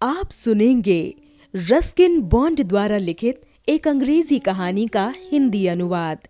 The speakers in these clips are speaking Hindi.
आप सुनेंगे रस्किन बॉन्ड द्वारा लिखित एक अंग्रेजी कहानी का हिंदी अनुवाद।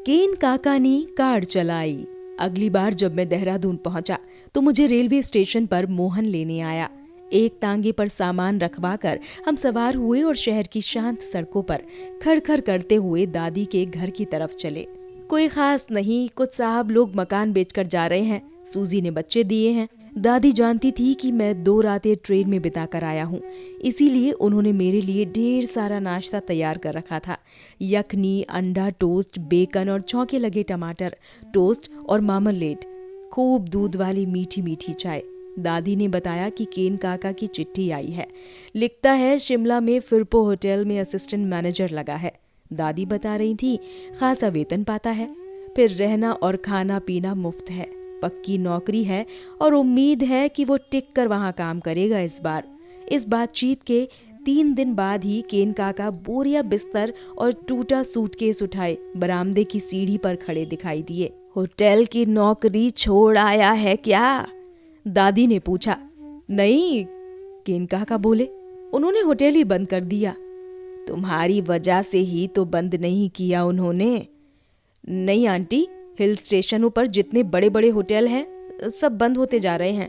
केन काका ने कार चलाई। अगली बार जब मैं देहरादून पहुंचा तो मुझे रेलवे स्टेशन पर मोहन लेने आया। एक तांगे पर सामान रखवाकर हम सवार हुए और शहर की शांत सड़कों पर खड़खड़ करते हुए दादी के घर की तरफ चले। कोई खास नहीं, कुछ साहब लोग मकान बेचकर जा रहे हैं। सूजी ने बच्चे दिए हैं। दादी जानती थी कि मैं 2 रातें ट्रेन में बिता कर आया हूँ, इसीलिए उन्होंने मेरे लिए ढेर सारा नाश्ता तैयार कर रखा था। यखनी, अंडा टोस्ट, बेकन और छौंके लगे टमाटर, टोस्ट और मार्मलेड, खूब दूध वाली मीठी मीठी चाय। दादी ने बताया कि केन काका की चिट्ठी आई है। लिखता है शिमला में फिरपो होटल में असिस्टेंट मैनेजर लगा है। दादी बता रही थी खासा वेतन पाता है, फिर रहना और खाना पीना मुफ्त है, पक्की नौकरी है और उम्मीद है कि वो टिक कर वहां काम करेगा इस बार। इस बातचीत के 3 दिन बाद ही केन काका बोरिया बिस्तर और टूटा सूटकेस उठाए बरामदे की सीढ़ी पर खड़े दिखाई दिए। होटल की नौकरी छोड़ आया है क्या? दादी ने पूछा। नहीं, केन काका बोले, उन्होंने होटल ही बंद कर दिया। तुम्हारी वजह से ही तो बंद नहीं किया उन्होंने। नहीं आंटी, हिल स्टेशनों पर जितने बड़े बड़े होटल हैं सब बंद होते जा रहे हैं।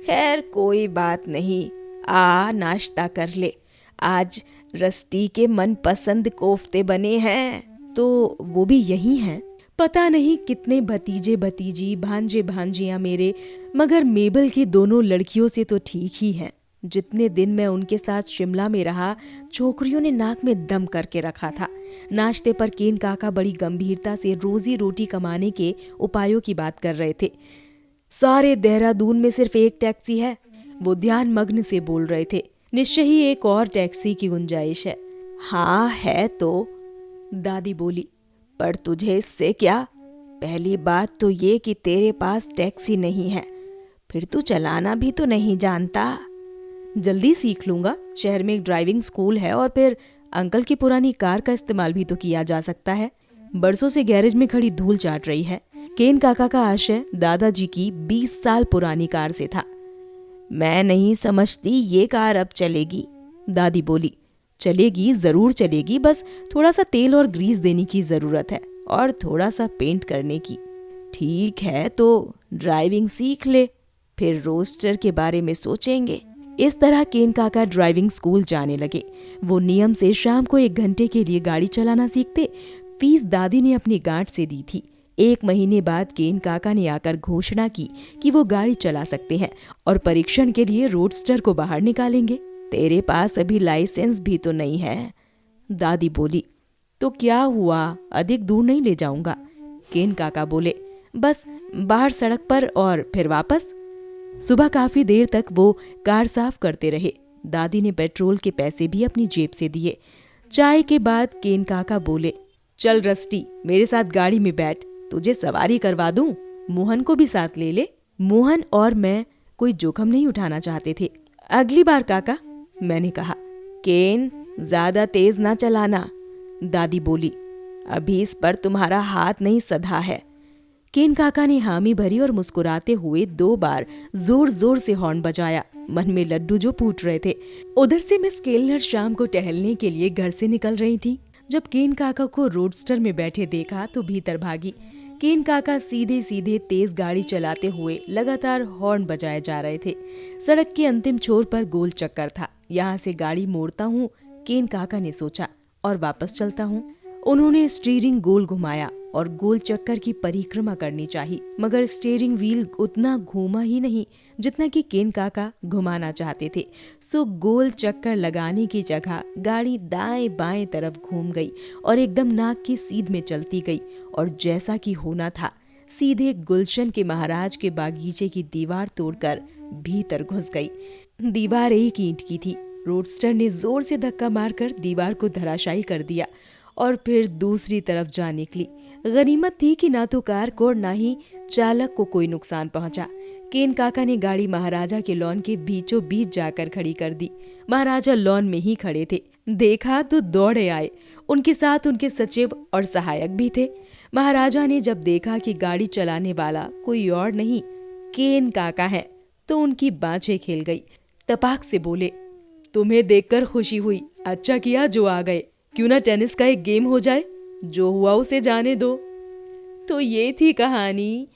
खैर कोई बात नहीं, आ नाश्ता कर ले। आज रस्टी के मनपसंद कोफ्ते बने हैं। तो वो भी यही हैं। पता नहीं कितने भतीजे भतीजी, भांजे भांजियां मेरे, मगर मेबल की दोनों लड़कियों से तो ठीक ही हैं। जितने दिन मैं उनके साथ शिमला में रहा, छोकरियों ने नाक में दम करके रखा था। नाश्ते पर केन काका बड़ी गंभीरता से रोजी रोटी कमाने के उपायों की बात कर रहे थे। सारे देहरादून में सिर्फ एक टैक्सी है, वो ध्यान मग्न से बोल रहे थे। निश्चय ही एक और टैक्सी की गुंजाइश है। हाँ है तो, दादी बोली, पर तुझे इससे क्या? पहली बात तो ये कि तेरे पास टैक्सी नहीं है, फिर तू चलाना भी तो नहीं जानता। जल्दी सीख लूंगा, शहर में एक ड्राइविंग स्कूल है और फिर अंकल की पुरानी कार का इस्तेमाल भी तो किया जा सकता है। बरसों से गैरेज में खड़ी धूल चाट रही है। केन काका का आशय दादाजी की 20 साल पुरानी कार से था। मैं नहीं समझती ये कार अब चलेगी, दादी बोली। चलेगी, जरूर चलेगी, बस थोड़ा सा तेल और ग्रीस देने की जरूरत है और थोड़ा सा पेंट करने की। ठीक है तो ड्राइविंग सीख ले, फिर रोस्टर के बारे में सोचेंगे। इस तरह केन काका ड्राइविंग स्कूल जाने लगे। वो नियम से शाम को 1 घंटे के लिए गाड़ी चलाना सीखते। फीस दादी ने अपनी गांठ से दी थी। 1 महीने बाद केन काका ने आकर घोषणा की कि वो गाड़ी चला सकते हैं और परीक्षण के लिए रोडस्टर को बाहर निकालेंगे। तेरे पास अभी लाइसेंस भी तो नहीं है, दादी बोली। तो क्या हुआ, अधिक दूर नहीं ले जाऊंगा, केन काका बोले। बस बाहर सड़क पर और फिर वापस। सुबह काफी देर तक वो कार साफ करते रहे। दादी ने पेट्रोल के पैसे भी अपनी जेब से दिए। चाय के बाद केन काका बोले, चल रस्टी, मेरे साथ गाड़ी में बैठ, तुझे सवारी करवा दूं, मोहन को भी साथ ले ले। मोहन और मैं कोई जोखिम नहीं उठाना चाहते थे। अगली बार काका, मैंने कहा। केन, ज्यादा तेज ना चलाना, दादी बोली। अभी इस पर तुम्हारा हाथ नहीं सधा है। केन काका ने हामी भरी और मुस्कुराते हुए 2 बार जोर जोर से हॉर्न बजाया, मन में लड्डू जो फूट रहे थे। उधर से मिस केलनर शाम को टहलने के लिए घर से निकल रही थी। जब केन काका को रोडस्टर में बैठे देखा तो भीतर भागी। केन काका सीधे सीधे तेज गाड़ी चलाते हुए लगातार हॉर्न बजाए जा रहे थे। सड़क के अंतिम छोर पर गोल चक्कर था। यहाँ से गाड़ी मोड़ता हूँ, केन काका ने सोचा, और वापस चलता हूँ। उन्होंने स्टीयरिंग गोल घुमाया और गोल चक्कर की परिक्रमा करनी चाहिए, मगर स्टीयरिंग व्हील उतना घूमा ही नहीं जितना कि केन काका घुमाना चाहते थे। सो गोल चक्कर लगाने की जगह गाड़ी दाएं बाएं तरफ घूम गई और एकदम नाक की सीध में चलती गई और जैसा कि होना था सीधे गुलशन के महाराज के बागीचे की दीवार तोड़कर भीतर घुस गई। दीवार 1 ईंट की थी। रोडस्टर ने जोर से धक्का मारकर दीवार को धराशायी कर दिया और फिर दूसरी तरफ जा निकली। गनीमत थी कि ना तो कार को और ना ही चालक को कोई नुकसान पहुंचा। केन काका ने गाड़ी महाराजा के लॉन के बीचों बीच जाकर खड़ी कर दी। महाराजा लॉन में ही खड़े थे। देखा तो दौड़े आए। उनके साथ उनके सचिव और सहायक भी थे। महाराजा ने जब देखा कि गाड़ी चलाने वाला कोई और नहीं केन काका है तो उनकी बाँछें खेल गई। तपाक से बोले, तुम्हें देखकर खुशी हुई, अच्छा किया जो आ गए। क्यों ना टेनिस का एक गेम हो जाए, जो हुआ उसे जाने दो। तो ये थी कहानी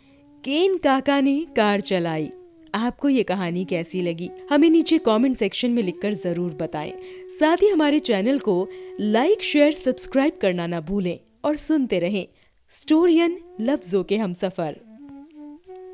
केन काका ने कार चलाई। आपको ये कहानी कैसी लगी हमें नीचे कमेंट सेक्शन में लिखकर जरूर बताएं। साथ ही हमारे चैनल को लाइक शेयर सब्सक्राइब करना ना भूलें और सुनते रहें स्टोरियन लफ्जों के हमसफर।